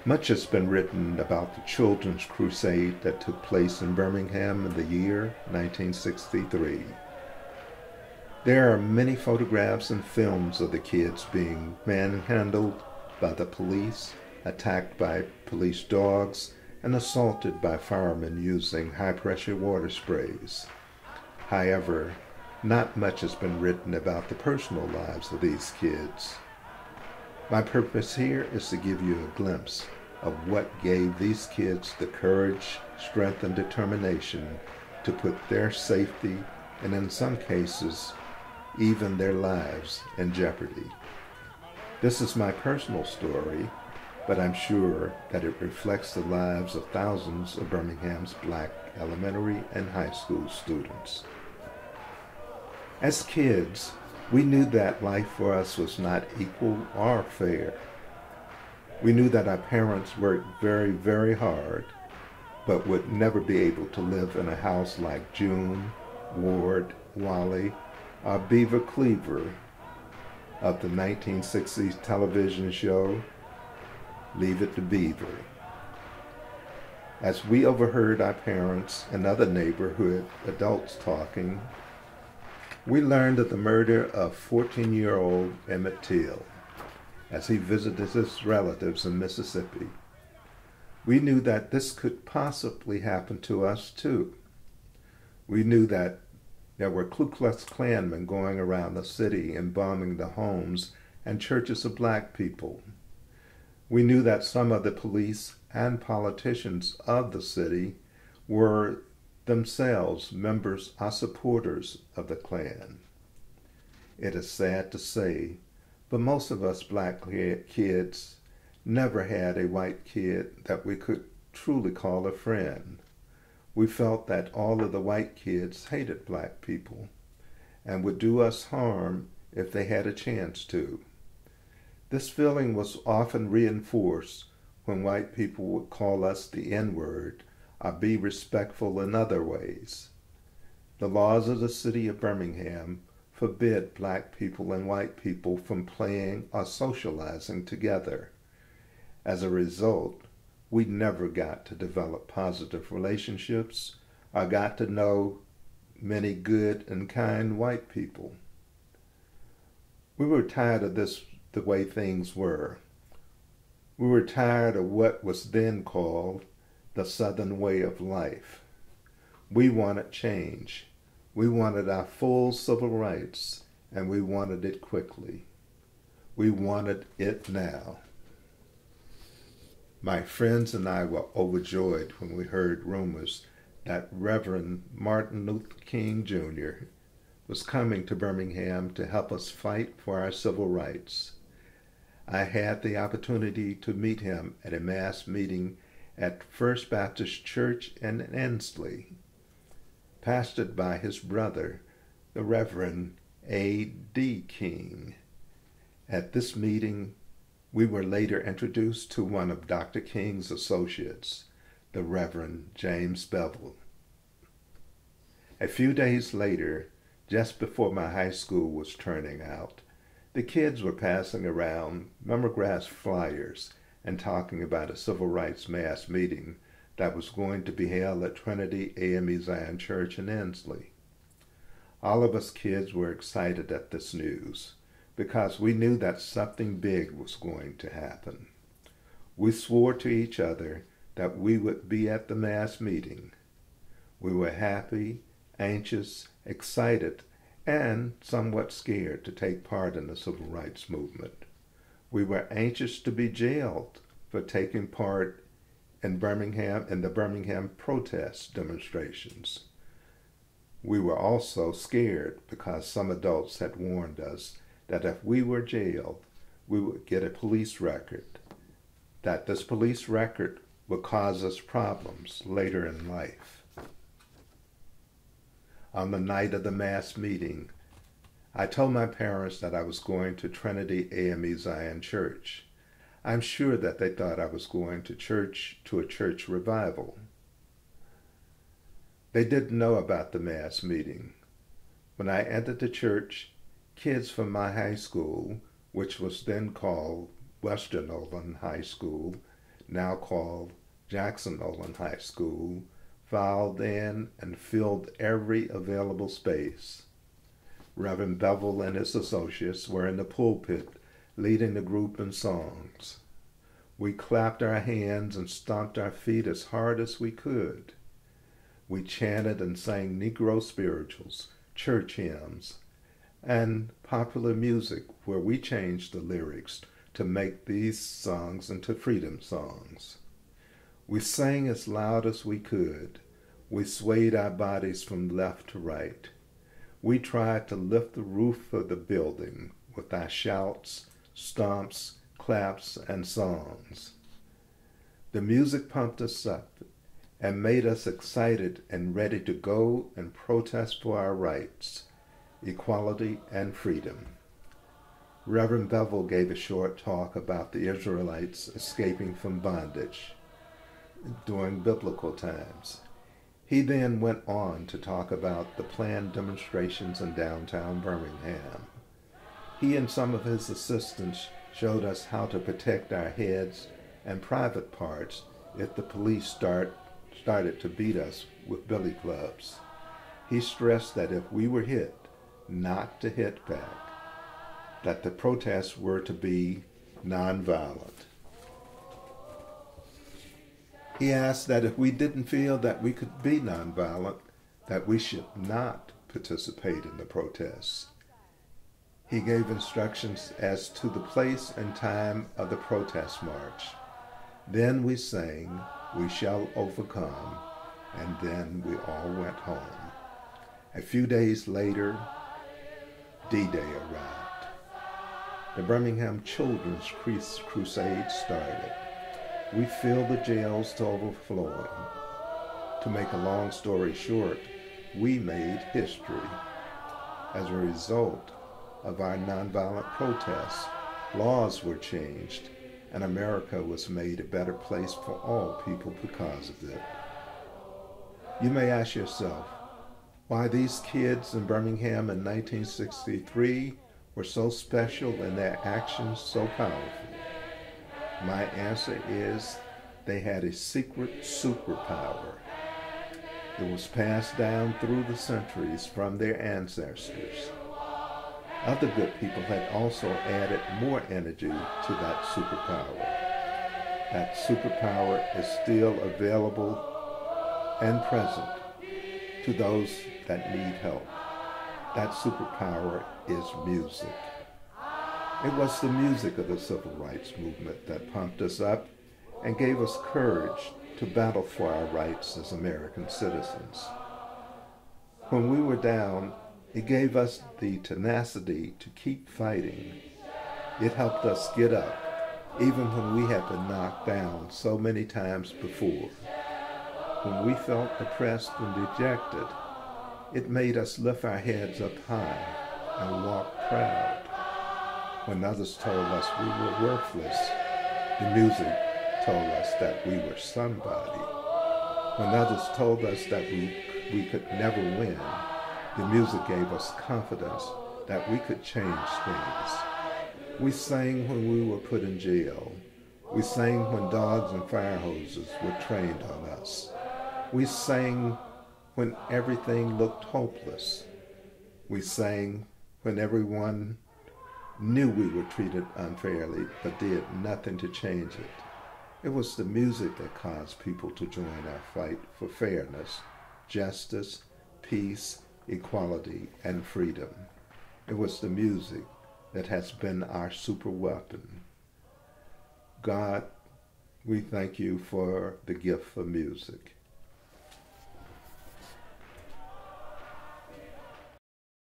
Much has been written about the children's crusade that took place in Birmingham in the year 1963. There are many photographs and films of the kids being manhandled by the police, attacked by police dogs, and assaulted by firemen using high-pressure water sprays. However, not much has been written about the personal lives of these kids. My purpose here is to give you a glimpse of what gave these kids the courage, strength, and determination to put their safety, and in some cases, even their lives, in jeopardy. This is my personal story, but I'm sure that it reflects the lives of thousands of Birmingham's Black elementary and high school students. As kids, we knew that life for us was not equal or fair. We knew that our parents worked very, very hard, but would never be able to live in a house like June, Ward, Wally, or Beaver Cleaver of the 1960s television show, Leave It to Beaver. As we overheard our parents and other neighborhood adults talking, we learned of the murder of 14-year-old Emmett Till as he visited his relatives in Mississippi. We knew that this could possibly happen to us too. We knew that there were Ku Klux Klanmen going around the city and bombing the homes and churches of Black people. We knew that some of the police and politicians of the city were themselves members or supporters of the Klan. It is sad to say, but most of us Black kids never had a white kid that we could truly call a friend. We felt that all of the white kids hated Black people and would do us harm if they had a chance to. This feeling was often reinforced when white people would call us the N-word or be respectful in other ways. The laws of the city of Birmingham forbid Black people and white people from playing or socializing together. As a result, we never got to develop positive relationships or got to know many good and kind white people. We were tired of this, the way things were. We were tired of what was then called the Southern way of life. We wanted change. We wanted our full civil rights, and we wanted it quickly. We wanted it now. My friends and I were overjoyed when we heard rumors that Reverend Martin Luther King Jr. was coming to Birmingham to help us fight for our civil rights. I had the opportunity to meet him at a mass meeting at First Baptist Church in Ensley, pastored by his brother, the Reverend A.D. King. At this meeting, we were later introduced to one of Dr. King's associates, the Reverend James Bevel. A few days later, just before my high school was turning out, the kids were passing around memograss flyers and talking about a civil rights mass meeting that was going to be held at Trinity AME Zion Church in Ensley. All of us kids were excited at this news because we knew that something big was going to happen. We swore to each other that we would be at the mass meeting. We were happy, anxious, excited, and somewhat scared to take part in the civil rights movement. We were anxious to be jailed for taking part in the Birmingham protest demonstrations. We were also scared because some adults had warned us that if we were jailed, we would get a police record, that this police record would cause us problems later in life. On the night of the mass meeting, I told my parents that I was going to Trinity AME Zion Church. I'm sure that they thought I was going to a church revival. They didn't know about the mass meeting. When I entered the church, kids from my high school, which was then called Western Overland High School, now called Jackson Olin High School, filed in and filled every available space. Reverend Bevel and his associates were in the pulpit leading the group in songs. We clapped our hands and stomped our feet as hard as we could. We chanted and sang Negro spirituals, church hymns, and popular music where we changed the lyrics to make these songs into freedom songs. We sang as loud as we could. We swayed our bodies from left to right. We tried to lift the roof of the building with our shouts, stomps, claps, and songs. The music pumped us up and made us excited and ready to go and protest for our rights, equality, and freedom. Reverend Bevel gave a short talk about the Israelites escaping from bondage during biblical times. He then went on to talk about the planned demonstrations in downtown Birmingham. He and some of his assistants showed us how to protect our heads and private parts if the police started to beat us with billy clubs. He stressed that if we were hit, not to hit back, that the protests were to be nonviolent. He asked that if we didn't feel that we could be nonviolent, that we should not participate in the protests. He gave instructions as to the place and time of the protest march. Then we sang, "We Shall Overcome," and then we all went home. A few days later, D-Day arrived. The Birmingham Children's Crusade started. We filled the jails to overflowing. To make a long story short, we made history. As a result of our nonviolent protests, laws were changed, and America was made a better place for all people because of it. You may ask yourself, why these kids in Birmingham in 1963 were so special and their actions so powerful. My answer is they had a secret superpower. It was passed down through the centuries from their ancestors. Other good people had also added more energy to that superpower. That superpower is still available and present to those that need help. That superpower is music. It was the music of the civil rights movement that pumped us up and gave us courage to battle for our rights as American citizens. When we were down, it gave us the tenacity to keep fighting. It helped us get up, even when we had been knocked down so many times before. When we felt oppressed and dejected, it made us lift our heads up high and walk proud. When others told us we were worthless, the music told us that we were somebody. When others told us that we could never win, the music gave us confidence that we could change things. We sang when we were put in jail. We sang when dogs and fire hoses were trained on us. We sang when everything looked hopeless. We sang when everyone knew we were treated unfairly but did nothing to change it. It was the music that caused people to join our fight for fairness, justice, peace, equality, and freedom. It was the music that has been our super weapon. God, we thank you for the gift of music.